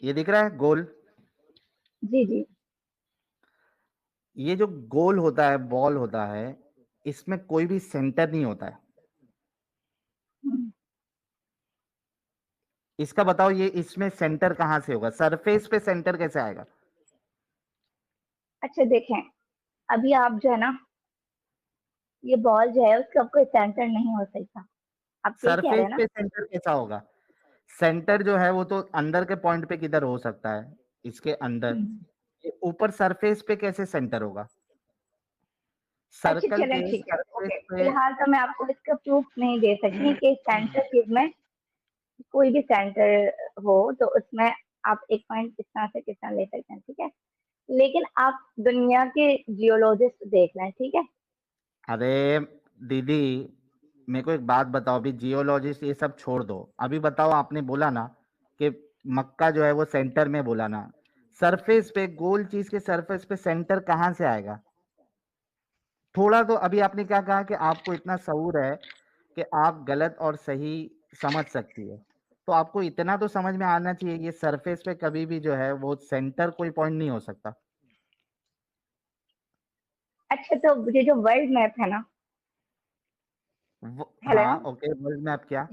ये दिख रहा है गोल? जी जी। ये जो गोल होता है, बॉल होता है, इसमें कोई भी सेंटर नहीं होता है। हम्म, इसका बताओ, ये इसमें सेंटर कहां से होगा? सरफेस पे सेंटर कैसे आएगा? अच्छा देखें, अभी आप जो है ना, ये बॉल जो है उसका कोई सेंटर नहीं हो सकता, आप यही कह रहे सरफेस हैं ना? पे सेंटर कैसा होगा? सेंटर जो है वो तो अंदर के पॉइंट पे किधर हो सकता है, इसके अंदर। हम्म। ये ऊपर सरफेस पे कैसे सेंटर होगा? अच्छा सर्कल चलें, के ठीक है, सरफेस ओके, पे। फिलहाल तो मैं आपको इसका प्रूफ नहीं दे सकती कि सेंटर चीज में कोई भी सेंटर हो, तो उसमें आप एक पॉइंट किस तरह से किस तरह ले सकते हैं, ठीक है। लेकिन आप दुनिया के जियोलॉजिस्ट देख लें, ठीक है। अरे दीदी, मेरे को एक बात बताओ, अभी जियोलॉजिस्ट ये सब छोड़ दो, अभी बताओ, आपने बोला ना कि मक्का जो है वो सेंटर में, बोला ना। सरफेस पे, गोल चीज के सरफेस पे सेंटर कहाँ से आएगा? थोड़ा तो, अभी आपने क्या कहा कि आपको इतना शऊर है कि आप गलत और सही समझ सकती है, तो आपको इतना तो समझ में आना चाहिए, ये सरफेस पे कभी भी जो है वो सेंटर कोई पॉइंट नहीं हो सकता। अच्छा, तो ये जो वर्ल्ड मैप है ना, हेलो, हाँ ओके, वर्ल्ड मैप क्या?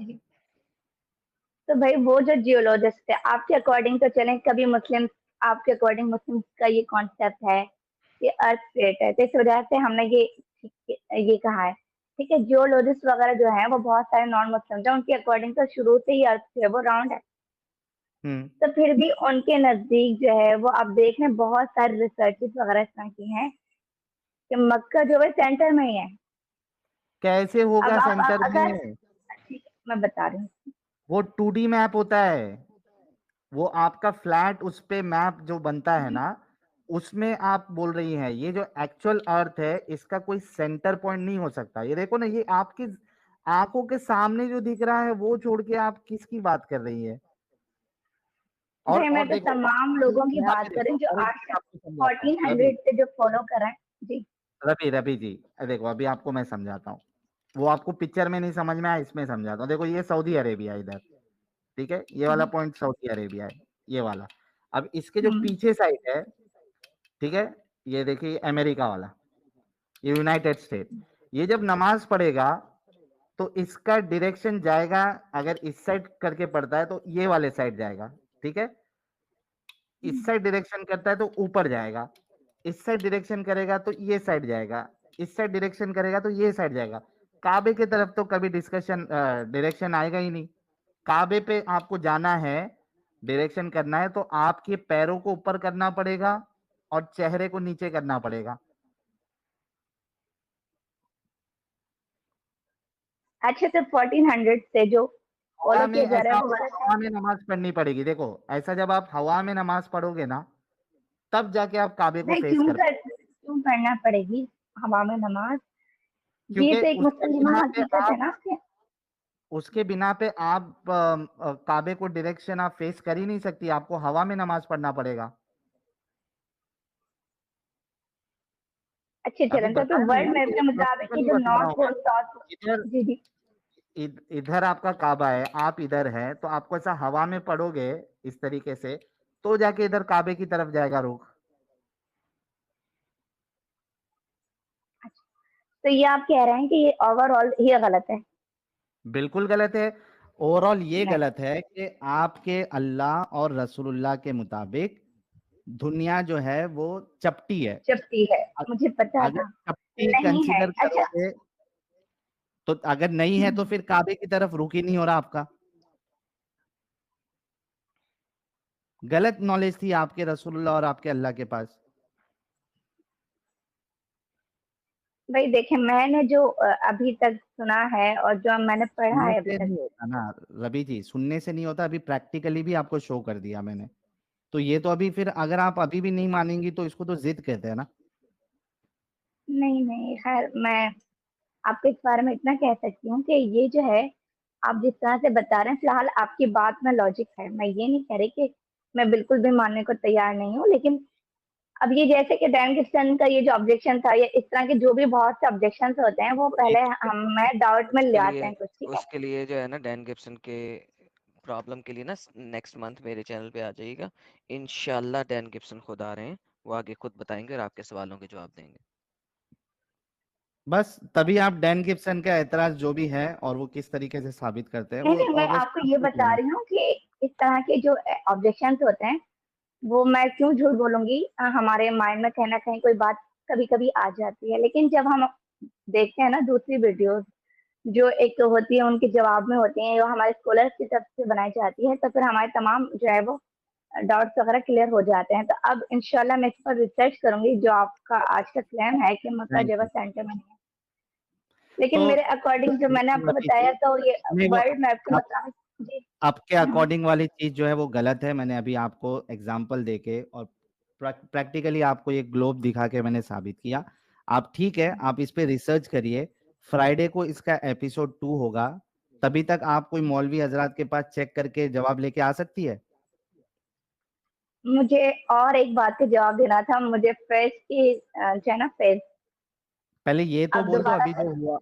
तो भाई वो जो जियोलॉजिस्ट है, आपके अकॉर्डिंग तो चलें, कभी मुस्लिम, आपके अकॉर्डिंग मुस्लिम का ये कॉन्सेप्ट है, ये अर्थ प्लेट है, तो इस वजह से हमने ये कहा है, ठीक है। जियोलॉजिस्ट वगैरह जो है वो बहुत सारे नॉन मुस्लिम है, उनके अकॉर्डिंग तो शुरू से ही अर्थ जो है वो राउंड है। हम्म। तो फिर भी उनके नजदीक जो है वो, आप देख रहे हैं बहुत सारे रिसर्चेस वगैरह इस तरह की हैं कि मक्का जो है सेंटर में ही है। कैसे होगा अब आप सेंटर अगर, में? ठीक है, मैं बता रही हूँ। वो 2D मैप होता है, वो आपका फ्लैट उस पे मैप जो बनता है ना, उसमें आप बोल रही हैं। ये जो एक्चुअल अर्थ है, इसका कोई सेंटर पॉइंट नहीं हो सकता। ये देखो ना, ये आपकी आंखों के सामने जो दिख रहा है वो छोड़ के आप किसकी बात कर रही है? भाई मैं और तो देखो, तमाम लोगों की यहाँ पे बात देखो, करें जो और एक आज चीज आपको समझाता हूँ, फोर्टीन रवि। हंड्रेड से जो फॉलो कर रहे हैं। जी। रवि रवि जी, देखो अभी आपको मैं समझाता हूँ। वो आपको पिक्चर में नहीं समझ में आया, इसमें समझाता हूँ। देखो, ये सऊदी अरेबिया है इधर, ठीक है, ये वाला हम्म। पॉइंट सऊदी अरेबिया है, ये वाला। अब इसके जो हम्म। पीछे साइड है, ठीक है, ये देखिए अमेरिका वाला, ये यूनाइटेड स्टेट। ये जब नमाज पढ़ेगा तो इसका डायरेक्शन जाएगा, अगर इस साइड करके पढ़ता है तो ये वाले साइड जाएगा, ठीक है। इस साइड डायरेक्शन करता है तो ऊपर जाएगा, इस साइड डायरेक्शन करेगा तो ये साइड जाएगा, इस साइड डायरेक्शन करेगा तो ये साइड जाएगा। काबे की तरफ तो कभी डिस्कशन डायरेक्शन आएगा ही नहीं। काबे पे आपको जाना है, डायरेक्शन करना है, तो आपके पैरों को ऊपर करना पड़ेगा और चेहरे को नीचे करना पड़ेगा। अच्छा, तो 1400 से जो हवा फॉलो में किया जा रहा ऐसा है वो आपको गलत है? हवा में नमाज पढ़नी पड़ेगी। देखो, ऐसा जब आप हवा में नमाज पढ़ोगे ना, तब जाके आप काबे को भाई फेस कर पाओगे। क्यों पढ़ना पड़ेगी हवा में नमाज? ये क्योंकि तो एक उसके मुसलमान बिना पे हकीकत है आप ना कि। उसके बिना पे आप काबे को डायरेक्शन आप फेस कर ही नहीं सकती, आपको हवा में नमाज पढ़ना पड़ेगा। अच्छे अभी चलन, तो बताया ना वर्ल्ड यार, मैप ये के मुताबिक ये प्रैक्टिकली जो बता रहा नॉर्थ हूँ मैं। Pole south. इधर जी जी। इधर आपका काबा है, आप इधर है, तो आपको ऐसा हवा में पढ़ोगे इस तरीके से, तो जाके इधर काबे की तरफ जाएगा रुख। अच्छा, तो ये आप कह रहे हैं कि ये ओवरऑल ये गलत है? बिल्कुल गलत है। ओवरऑल ये नहीं, गलत है कि आपके अल्लाह और रसूलुल्लाह के मुताबिक दुनिया जो है वो चपटी है। चपटी है, अ- मुझे पता अगर था। चपटी नहीं है, कंसीडर अच्छा। करोगे, तो अगर नहीं है तो फिर काबे की तरफ रुख ही नहीं हो रहा आपका। गलत नॉलेज थी आपके रसूलुल्लाह और आपके अल्लाह के पास। भाई देखें, मैंने जो अभी तक सुना है और जो मैंने पढ़ा सुनने है अभी से तक। नहीं होता ना रवि जी, सुनने से नहीं होता, अभी प्रैक्टिकली भी आपको शो कर दिया मैंने। तो ये तो अभी फिर अगर आप अभी भी नहीं मानेंगी तो इसको तो जिद कहते हैं ना। नहीं नहीं, खैर मैं आपको इस बारे में इतना कह सकती हूँ कि ये जो है, आप जिस तरह से बता रहे हैं, फिलहाल आपकी बात में लॉजिक है, मैं ये नहीं कह रही कि मैं बिल्कुल भी मानने को तैयार नहीं हूँ, लेकिन अब ये जैसे कि डैन गिब्सन का ये जो ऑब्जेक्शन था, या इस तरह के जो भी बहुत से ऑब्जेक्शन होते हैं, वो वो पहले एक हम मैं डाउट में ले उसके आते लिए हैं कुछ, ठीक है। उसके लिए जो है ना, डैन गिब्सन के प्रॉब्लम के लिए ना नेक्स्ट मंथ मेरे चैनल पे आ जाइएगा। इंशाल्लाह डैन गिब्सन खुद आ रहे हैं, वो आगे खुद बताएंगे और आपके सवालों के जवाब देंगे। बस तभी आप डैन गिब्सन का एतराज जो भी है और वो किस तरीके से साबित करते हैं नहीं वो नहीं, मैं ऑगस्ट आपको में ये देख बता लेना। रही हूँ कि इस तरह के जो ऑब्जेक्शन होते हैं वो मैं क्यों झूठ बोलूंगी, हमारे माइंड में कहीं ना कहीं कोई बात कभी कभी आ जाती है, लेकिन जब हम देखते हैं ना दूसरी वीडियोस जो एक तो होती है उनके जवाब में होती हैं, जो हमारे स्कॉलर्स की तरफ से बनाई जाती है, तो फिर हमारे तमाम जो है वो डाउट्स वगैरह क्लियर हो जाते हैं। तो अब इंशाल्लाह मैं इस पर रिसर्च करूंगी जो आपका आज का क्लेम है कि मक्का थैंक जगह यू। सेंटर में नहीं है, लेकिन तो मेरे अकॉर्डिंग जो मैंने आपको रवि जी, बताया तो ये नहीं वो वर्ल्ड मैप के आप मुताबिक जी। आपके हम्म, अकॉर्डिंग वाली चीज जो है वो गलत है। मैंने अभी आपको एग्जांपल देके और प्रैक्टिकली आपको ये ग्लोब दिखा के मैंने साबित किया। आप ठीक है, आप इस पे रिसर्च करिए। फ्राइडे को इसका एपिसोड 2 होगा, तभी तक आप कोई मौलवी हजरात के पास चेक करके जवाब लेके आ सकती है। मुझे और एक बात का जवाब देना था, मुझे फेस की जो है ना फेस, पहले ये तो अब बोल दो दोबारा अभी से जो हुआ।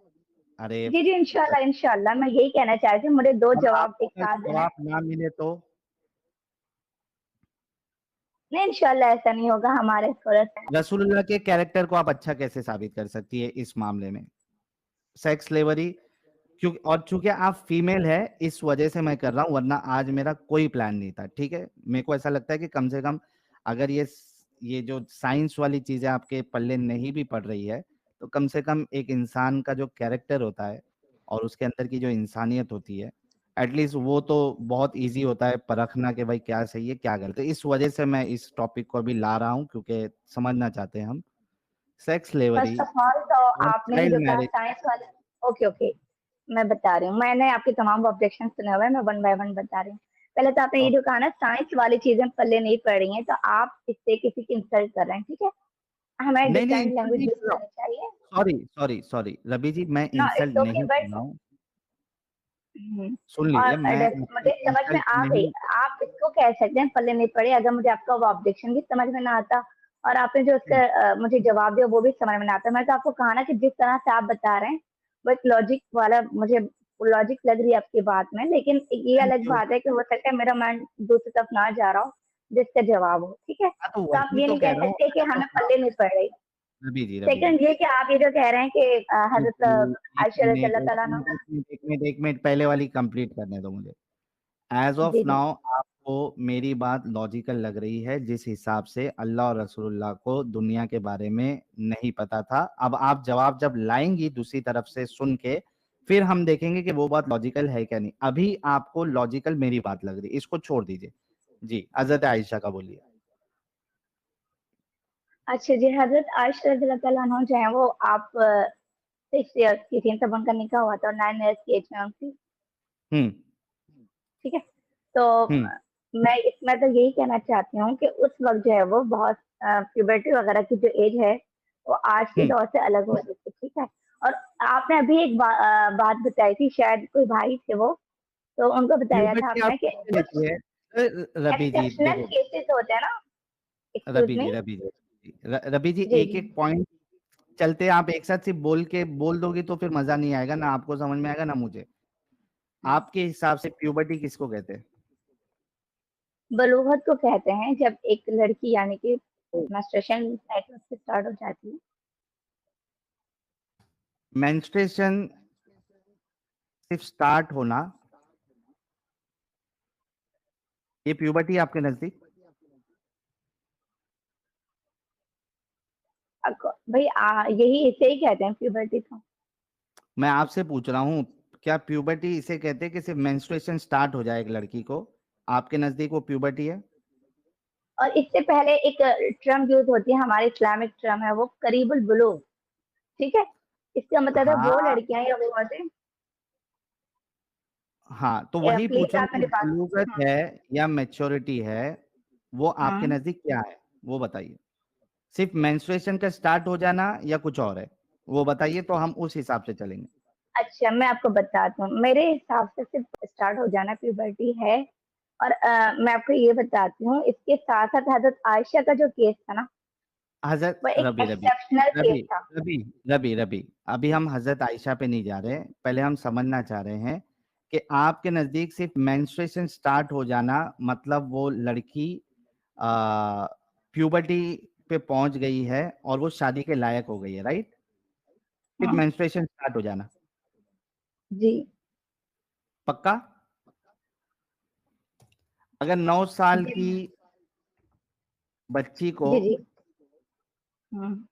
अरे जी जी इंशाल्लाह इंशाल्लाह, मैं यही कहना चाह रही थी, मुझे दो अब जवाब आपको एक कल साथ देना है। जवाब ना मिले तो? नहीं इंशाल्लाह ऐसा नहीं होगा, हमारे स्कॉलर्स। रसूलुल्लाह के कैरेक्टर को आप अच्छा कैसे साबित कर सकती है इस मामले में? सेक्स स्लेवरी, क्योंकि और चूंकि आप फीमेल है इस वजह से मैं कर रहा हूं, वरना आज मेरा कोई प्लान नहीं था। ठीक है, मेरे को ऐसा लगता है कि कम से कम अगर ये जो साइंस वाली चीजें आपके पल्ले नहीं भी पड़ रही है, तो कम से कम एक इंसान का जो कैरेक्टर होता है और उसके अंदर की जो इंसानियत होती है, एटलीस्ट वो तो बहुत इजी होता है परखना कि भाई क्या सही है क्या गलत है। इस वजह से मैं इस टॉपिक को अभी ला रहा हूँ, क्योंकि समझना चाहते हैं हम sex slavery first of all तो और आपने ये चाइल्ड जो कहा मैरिज। साइंस वाले, ओके ओके, मैं बता रही हूँ, मैंने आपके तमाम ऑब्जेक्शन सुने हुए हैं, मैं वन बाय वन बता रही हूँ। पहले तो आपने ये जो कहा ना साइंस वाली चीजें पल्ले नहीं पड़ रही हैं, तो आप इससे किसी की इंसल्ट कर रहे हैं, ठीक है। हमें नहीं नहीं, डिसेंट इंसल्ट लैंग्वेज नहीं यूज कर रहा हूँ। करनी चाहिए। Sorry sorry sorry Ravi ji, मैं नो इंसल्ट इट्स ओके नहीं कर बट, रहा हूँ। सुन और लीजिए, मैं मुझे समझ में इंसल्ट आ गई, नहीं। आप इसको कह सकते हैं पल्ले नहीं पड़े, अगर मुझे आपका वो ऑब्जेक्शन भी समझ में ना आता और आपने जो उसका मुझे जवाब दिया वो भी समझ में ना आता। मैं तो आपको कहा ना कि जिस तरह से आप बता रहे हैं वो एक लॉजिक वाला, मुझे लॉजिक लग रही है आपकी बात में, लेकिन ये थैंक अलग यू। बात है कि हो सकता है मेरा माइंड दूसरी तरफ ना जा रहा हो जिसका जवाब हो, ठीक है। हाँ तो तो आप वही ये तो नहीं कह कह रहा हूँ सकते कि as of हमें now। पल्ले नहीं पड़ रही। रवि जी सेकंड ये कि आप ये जो कह रहे हैं कि एक हजरत मिनट एक आयशा रज़ी मिनट अल्लाह एक तआला अन्हा। मिनट एक मिनट एक मिनट एक मिनट, पहले वाली कंप्लीट करने दो मुझे। एज ऑफ जी जी नाउ आपको मेरी बात लॉजिकल लग रही है, जिस हिसाब से अल्लाह और रसूलुल्लाह को दुनिया के बारे में नहीं पता था। अब आप जवाब जब लाएंगी दूसरी तरफ से सुन के, फिर हम देखेंगे कि वो बात लॉजिकल है क्या नहीं। अभी आपको लॉजिकल मेरी बात लग रही है, इसको छोड़ दीजिए। जी, हजरत आयशा का बोलिए। अच्छा जी, हजरत आयशा रज़ी अल्लाह तआला अन्हा जो है वो आप 6 इयर्स की थी तब उनका निकाह हुआ था और 9 इयर्स की एज में उनकी, हम्म ठीक है। तो हम्म मैं इसमें तो यही कहना चाहती हूँ कि उस वक्त जो है वो बहुत प्यूबर्टी वगैरह की जो एज है वो आज के हम्म। दौर से अलग हो रही थी, ठीक है। और आपने अभी एक बात बताई थी, शायद कोई भाई थे वो, तो उनको बताया था प्यूबर्टी आप आपने कि कैसे कुछ लेती है? रबी जी एक्सेप्शनल देखो, केसेस होते हैं ना। Excuse me. रबी जी जी एक जी। एक पॉइंट चलते आप एक साथ सिर्फ बोल के बोल दोगी तो फिर मजा नहीं आएगा, ना आपको समझ में आएगा ना मुझे। आपके हिसाब से प्यूबर्टी किसको कहते हैं? बलूगत को कहते हैं जब एक लड़की यानी कि मेंस्ट्रुएशन साइकिल उसकी स्टार्ट हो जाती है। मेंस्ट्रुएशन सिर्फ स्टार्ट होना, ये प्यूबर्टी आपके नजदीक? भाई यही इसे ही कहते हैं प्यूबर्टी तो। मैं आपसे पूछ रहा हूँ, क्या प्यूबर्टी इसे कहते हैं कि सिर्फ मेंस्ट्रुएशन स्टार्ट हो जाए एक लड़की को? आपके नजदीक वो प्यूबर्टी है? और इससे पहले एक टर्म यूज होती है, हमारी इस्लामिक टर्म है वो करीबुल बुलूग, ठीक है। इसका मतलब है वो हाँ लड़कियां या वो औरतें, हाँ, तो वही पूछ प्लीज रहा हूँ आप कि मेरी बात। बलूगत हाँ है या मैच्योरिटी है, वो आपके हाँ। नजदीक क्या है वो बताइए। सिर्फ मेंस्ट्रुएशन का स्टार्ट हो जाना या कुछ और है, वो बताइए तो हम उस हिसाब से चलेंगे। अच्छा मैं आपको बताती हूँ, मेरे हिसाब से सिर्फ स्टार्ट हो जाना प्यूबर्टी है। और मैं आपको ये बताती हूँ, इसके साथ साथ हजरत आयशा का जो केस था ना, हजरत वो एक रबी रबी एक्सेप्शनल केस रबी था। रबी रबी रबी, अभी हम हजरत आयशा पे नहीं जा रहे हैं, पहले हम समझना चाह रहे हैं कि आपके नजदीक सिर्फ मेंस्ट्रुएशन स्टार्ट हो जाना मतलब वो लड़की प्यूबर्टी पे पहुंच गई है और वो शादी के लायक हो गई है, राइट? सिर्फ हाँ मेंस्ट्रुएशन स्टार्ट हो जाना, जी पक्का? अगर 9 साल जी की बच्ची को जी जी हम्म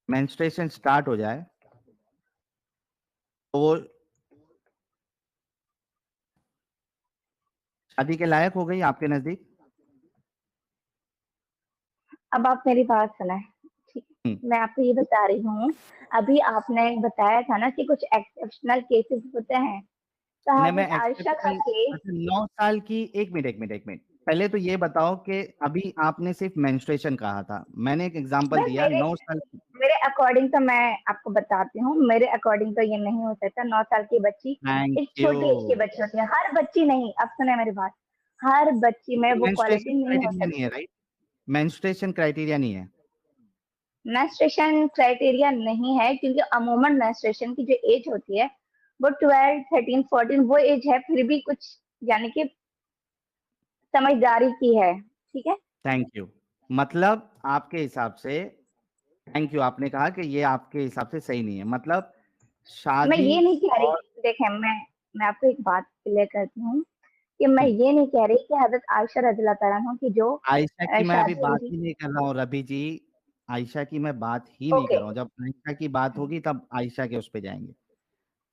मेंस्ट्रुएशन स्टार्ट हो जाए तो वो शादी के लायक हो गई आपके नजदीक? अब आप मेरी बात सुनाए, ठीक, मैं आपको ये बता रही हूँ, अभी आपने बताया था ना कि कुछ एक्सेप्शनल केसेस होते हैं, तो नहीं, मैं हजरत आयशा का एक्सेप्शनल, केस। अच्छा 9 साल की, एक मिनट, पहले तो ये बताओ कि अभी आपने सिर्फ मेंस्ट्रुएशन कहा था, मैंने एक एग्जांपल मैं दिया मेरे 9 साल की। मेरे अकॉर्डिंग तो मैं आपको बताती हूँ, मेरे अकॉर्डिंग तो ये नहीं हो सकता। 9 साल की बच्ची थैंक एक यू। छोटी एज की बच्ची होती है, हर बच्ची नहीं, अब सुने मेरी बात, हर बच्ची में वो मेंस्ट्रुएशन क्वालिटी नहीं हो क्राइटेरिया नहीं सकती। है, राइट? मेंस्ट्रुएशन क्राइटेरिया नहीं है। मेंस्ट्रुएशन क्राइटेरिया नहीं है, क्योंकि अमूमन मेंस्ट्रुएशन की जो एज होती है वो 12, 13, 14 वो एज है, फिर भी कुछ यानी कि समझदारी की है, ठीक है। Thank you. मतलब आपके हिसाब से, थैंक यू, आपने कहा कि ये आपके हिसाब से सही नहीं है, मतलब मैं शादी ये नहीं कह रही, और देखें मैं आपको एक बात क्लियर करती हूँ कि मैं ये नहीं कह रही कि हजरत आयशा रज़ियल्लाहु तआला अन्हा की जो आयशा की मैं अभी शादी हुई बात थी। ही नहीं कर रहा हूँ रवि जी, आयशा की मैं बात ही नहीं कर ओके, रहा हूँ, जब आयशा की बात होगी तब आयशा के उस पे जाएंगे।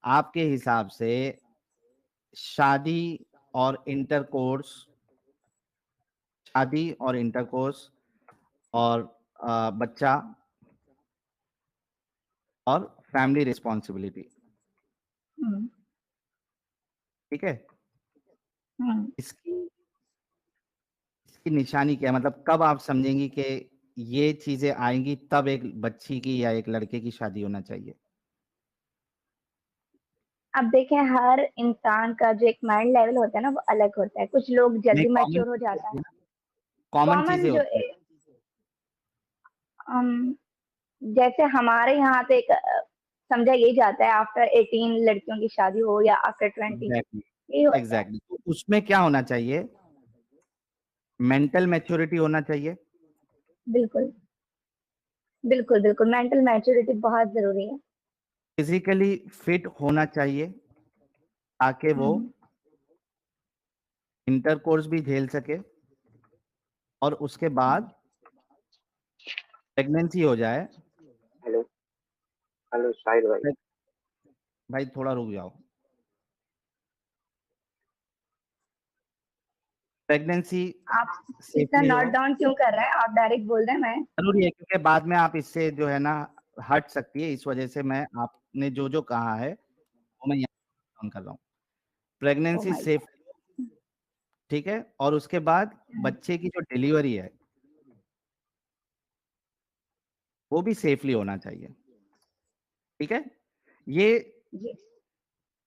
आपके हिसाब से शादी और इंटरकोर्स, शादी और इंटरकोर्स और बच्चा और फैमिली रिस्पॉन्सिबिलिटी, हम्म ठीक है, हम्म इसकी इसकी निशानी क्या है? मतलब कब आप समझेंगी कि ये चीजें आएंगी तब एक बच्ची की या एक लड़के की शादी होना चाहिए? अब देखें, हर इंसान का जो एक माइंड लेवल होता है ना वो अलग होता है, कुछ लोग नहीं, जल्दी कॉमन मैच्योर हो चीजें जाता होती है। है ना, कॉमन कॉमन चीजें जो होती है। अम, जैसे हमारे यहाँ तो एक समझा ये जाता है आफ्टर 18 लड़कियों की शादी हो या आफ्टर 20, एग्जैक्टली, यही होता है। एग्जैक्टली, तो उसमें क्या होना चाहिए? मेंटल मैच्योरिटी होना चाहिए, बिल्कुल बिल्कुल बिल्कुल, मेंटल मैच्योरिटी बहुत जरूरी है। फिजिकली फिट होना चाहिए ताकि वो हम्म इंटरकोर्स भी झेल सके और उसके बाद प्रेगनेंसी हो जाए। हेलो। हेलो साहिल भाई। भाई थोड़ा रुक जाओ। प्रेगनेंसी आप इतना सेफली हो, नोट डाउन क्यों कर रहे हैं? आप डायरेक्ट बोल रहे हैं। मैं जरूरी है क्योंकि बाद में आप इससे जो है ना हट सकती है, इस वजह से मैं आपने जो जो कहा है वो मैं यहाँ डाउन कर रहा हूँ। ओ प्रेगनेंसी माय सेफ, ठीक है, और उसके बाद गॉड। बच्चे की जो डिलीवरी है वो भी सेफली होना चाहिए, ठीक है। ये जी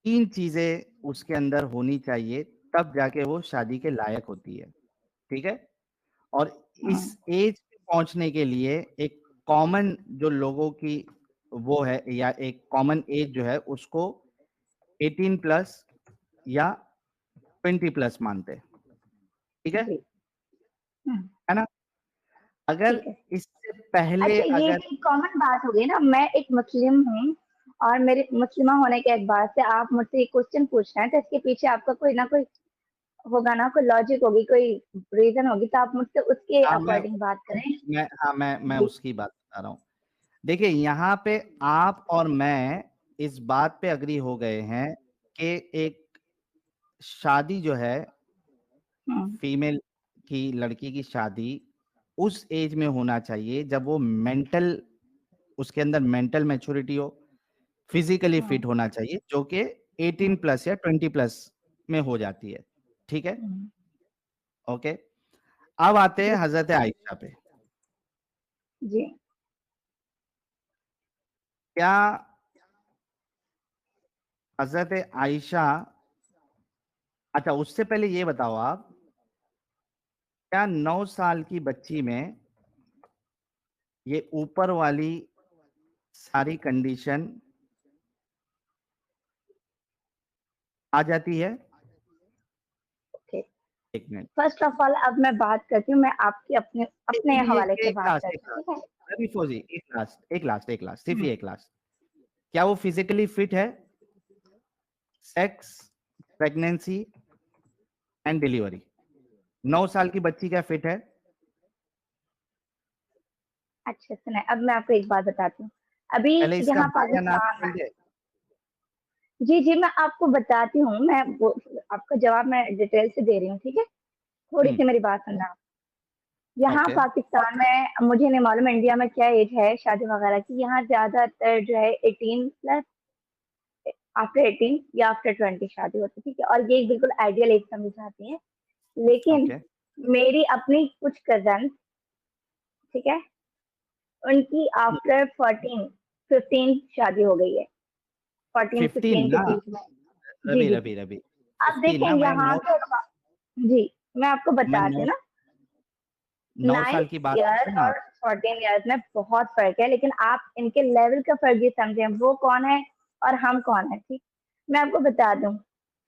3 चीजें उसके अंदर होनी चाहिए तब जाके वो शादी के लायक होती है, ठीक है। और इस हम्म एज पे पहुंचने के लिए एक कॉमन जो लोगों की वो है या एक कॉमन एज जो है उसको 18 प्लस या 20 प्लस मानते हैं, ठीक है जी हम्म है ना? अगर ठीक है। इससे पहले अच्छा, ये अगर भी कॉमन बात हो गई ना, मैं एक मुस्लिम हूँ और मेरे मुस्लिमा होने के एतबार से आप मुझसे एक क्वेश्चन पूछ रहे हैं, तो इसके पीछे आपका कोई ना कोई होगा ना, कोई लॉजिक होगी, कोई रीजन होगी, तो आप मुझसे उसके हाँ अकॉर्डिंग बात करें। मैं जी उसकी बात बता रहा हूँ। देखिए यहाँ पे आप और मैं इस बात पे अग्री हो गए हैं कि एक शादी जो है हम्म फीमेल की, लड़की की शादी उस एज में होना चाहिए जब वो मेंटल, उसके अंदर मेंटल मैच्योरिटी हो, फिजिकली हम्म फिट होना चाहिए, जो कि 18 प्लस या 20 प्लस में हो जाती है, ठीक है, हम्म, ओके। अब आते हैं जी हजरत आयशा पे। जी क्या हजरत आयशा, अच्छा उससे पहले ये बताओ आप, क्या 9 साल की बच्ची में ये ऊपर वाली सारी कंडीशन आ जाती है। ओके, एक मिनट, फर्स्ट ऑफ ऑल अब मैं बात करती हूँ, मैं आपकी अपने अपने हवाले से एक बात लास्ट, करती हूँ, ठीक है? रवि फौजी, एक लास्ट, सिर्फ हम्म, ये एक लास्ट। क्या वो फिजिकली फिट है? Sex, pregnancy and delivery. 9 साल की बच्ची क्या फिट है? अच्छा सुना, अब मैं आपको एक बात बताती हूँ। अभी पहले इसका यहाँ हाँ या ना पाकिस्तान बोल में, दे। जी जी मैं आपको बताती हूँ, आपका जवाब मैं डिटेल से दे रही हूँ, ठीक है? थोड़ी सी मेरी बात सुनना। यहाँ ओके, पाकिस्तान में मुझे नहीं मालूम इंडिया में क्या एज है शादी वगैरह की, यहाँ ज्यादातर जो है 18 प्लस, आफ्टर 18 या आफ्टर 20 शादी होती है, ठीक है? और ये एक बिल्कुल आइडियल एज समझी जाती है। लेकिन ओके, मेरी अपनी कुछ कजन, ठीक है, उनकी आफ्टर 14 15 शादी हो गई है, 14 15 15 के ना? बीच में। जी रवि जी रवि जी रवि अब 15 देखें ना? यहाँ तो, जी मैं आपको मैं बताती हूँ ना, 9 9 साल की बात कर इयर्स रहा हूँ और 14 इयर्स में बहुत फर्क है, लेकिन आप इनके लेवल का फर्क भी समझें, वो कौन है और हम कौन है, ठीक? मैं आपको बता दूं,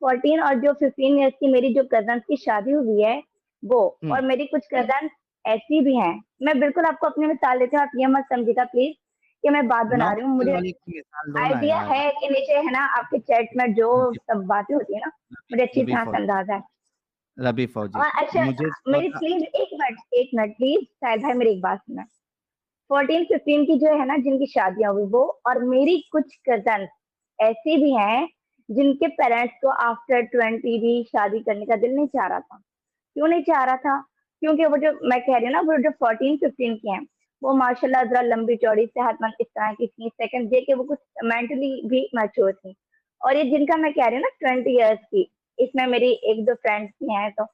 14 और जो 15 इयर्स की मेरी जो कजन की शादी हुई है वो, और मेरी कुछ कजन ऐसी भी हैं, मैं बिल्कुल आपको अपनी मिसाल देती हूँ, आप ये मत समझिएगा प्लीज कि मैं बात 9 बना रही हूँ, साल मुझे वाली की मिसाल दो ना आइडिया यार। है कि नीचे है ना आपके चैट में जो सब बातें होती है ना, मुझे अच्छी रवि तरह से फौजी, अंदाजा है। रवि फौजी, और अच्छा, मुझे मेरी प्लीज एक मिनट प्लीज साहिल भाई, मेरी एक बात सुना। 14 15 की जो है ना जिनकी शादियां हुई वो, और मेरी कुछ कजन ऐसी भी हैं जिनके पेरेंट्स को आफ्टर 20 भी शादी करने का दिल नहीं चाह रहा था। क्यों नहीं चाह रहा था? क्योंकि वो जो मैं कह रही हूँ ना, वो जो 14 15 के हैं, वो माशाल्लाह जरा लंबी चौड़ी सेहतमंद इस तरह की थी, सेकंड डे के वो कुछ मेंटली भी मैच्योर थी। और ये जिनका मैं कह रही हूँ ना 20 इयर्स की, इसमें मेरी एक दो फ्रेंड्स भी हैं, तो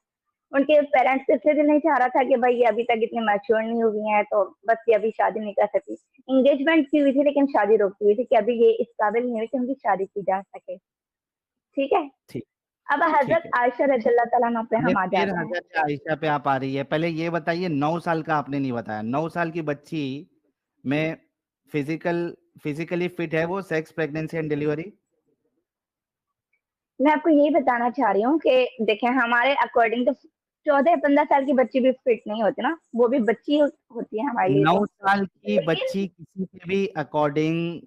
उनके पेरेंट्स इसलिए दिल नहीं चाह रहा था कि भाई ये अभी तक इतनी मैच्योर नहीं हुई है, तो बस ये अभी शादी नहीं कर सकती। एंगेजमेंट की हुई थी लेकिन शादी रोकी हुई थी कि अभी ये इस काबिल नहीं हुई कि उनकी शादी की जा सके, ठीक है? ठीक, अब ठीक हजरत है। आयशा रज़ियल्लाहु ताला अन्हा पे ये हम आ फिर जाते हैं। हजरत आयशा पे आप आ रही है। पहले ये बताइए, 9 साल का आपने नहीं बताया। 9 साल की बच्ची में फिजिकली फिट है वो? Sex, pregnancy and delivery. मैं आपको यही बताना चाह रही हूँ कि देखें हमारे अकॉर्डिंग तो 14 15 साल की बच्ची भी फिट नहीं होती ना, वो भी बच्ची होती है हमारे लिए 9 तो। साल की लेकिन बच्ची किसी के भी अकॉर्डिंग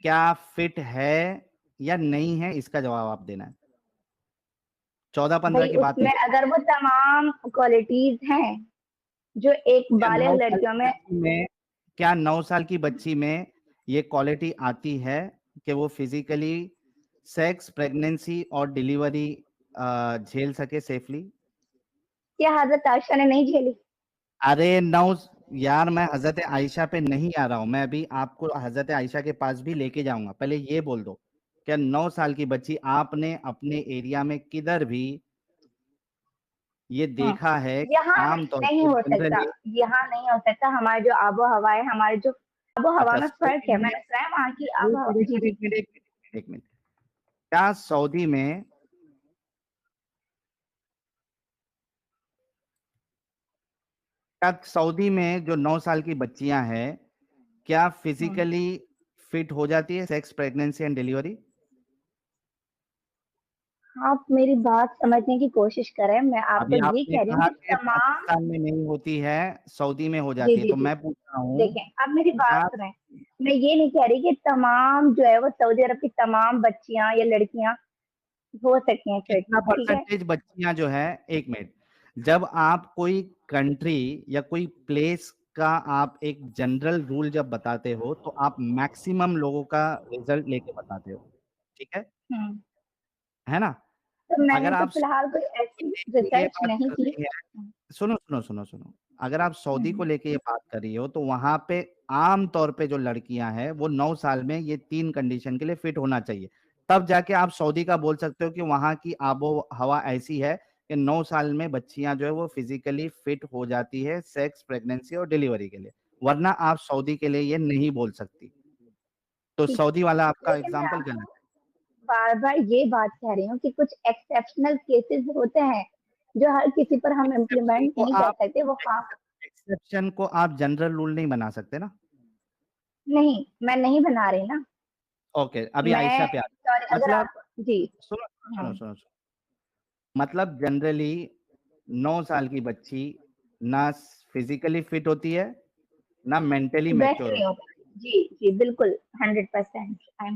क्या फिट है या नहीं है, इसका जवाब आप देना है। 14 15 भाई की बात उसमें नहीं। अगर वो तमाम क्वालिटीज हैं जो एक क्या बालिग 9 साल लड़कियों की में, बच्ची में क्या 9 साल की बच्ची में ये क्वालिटी आती है कि वो फिजिकली सेक्स, प्रेगनेंसी और डिलीवरी झेल सके सेफली? क्या हजरत आयशा ने नहीं झेली? अरे 9 यार, मैं हजरत आयशा पे नहीं आ रहा हूं, मैं अभी आपको हजरत आयशा के पास भी लेके जाऊंगा। पहले ये बोल दो, क्या 9 साल की बच्ची आपने अपने एरिया में किधर भी ये हम्म, देखा है कि यहाँ आमतौर नहीं पे हो सकता, जनरली? यहाँ नहीं हो सकता। हमारे जो आबो हवा है, हमारे जो आबो हवा अच्छा, में फर्क सऊदी है, में मैंने सुना है वहाँ की एक आबो हवा। मिनट, जी जी। एक मिनट, क्या सऊदी में जो 9 साल की बच्चियां हैं, क्या हम्म, फिजिकली फिट हो जाती है सेक्स, प्रेगनेंसी एंड डिलीवरी? आप मेरी बात समझने की कोशिश करें, मैं आपको अभी ये आपने कह रही हूँ कहा कि कि तमाम, पाकिस्तान में नहीं होती है, सऊदी में हो जी जाती है, जी तो जी मैं पूछ रहा हूँ देखें आप मेरी बात क्या सुनें, मैं ये नहीं कह रही कि तमाम जो है वो सऊदी अरब की तमाम बच्चियां या लड़कियां हो सकती हैं फिट, कितना ठीक है? परसेंटेज बच्चियां जो है, एक मिनट, जब आप कोई कंट्री या कोई प्लेस का आप एक जनरल रूल जब बताते हो तो आप मैक्सिमम लोगों का रिजल्ट लेके बताते हो, ठीक हम्म, है ना? तो मैंने अगर तो आप फिलहाल कोई ऐसी लेके ये रिसर्च बात नहीं कर की। रहे हैं, सुनो सुनो सुनो सुनो, अगर आप सऊदी को हम्म, लेके ये बात कर रही हो तो वहां पे आम तौर पे जो लड़कियां हैं वो 9 साल में ये 3 कंडीशन के लिए फिट होना चाहिए, तब जाके आप सऊदी का बोल सकते हो कि वहां की आबो हवा ऐसी है कि 9 साल में बच्चियां जो है वो फिजिकली फिट हो जाती है सेक्स, प्रेगनेंसी और डिलीवरी के लिए, वरना आप सऊदी के लिए ये नहीं बोल सकती। तो ठीक सऊदी वाला आपका है, लेकिन मैं एग्जाम्पल आपको गलत बार बार ये बात कह रही हूँ कि कुछ एक्सेप्शनल केसेस होते हैं जो हर किसी पर हम है। एक्सेप्शन इम्प्लीमेंट को नहीं कर आप सकते, वो हाँ। एक्सेप्शन को आप जनरल रूल नहीं बना सकते ना। नहीं, मैं नहीं बना रही ना, ओके, अभी आयशा पे सॉरी अगर मतलब आप जी सुनो सुनो हाँ, सुनो सुनो। मतलब जनरली 9 साल की बच्ची ना फिजिकली फिट होती है ना मेंटली वैसे मैच्योर नहीं होती होगा। जी जी बिल्कुल 100% आई एम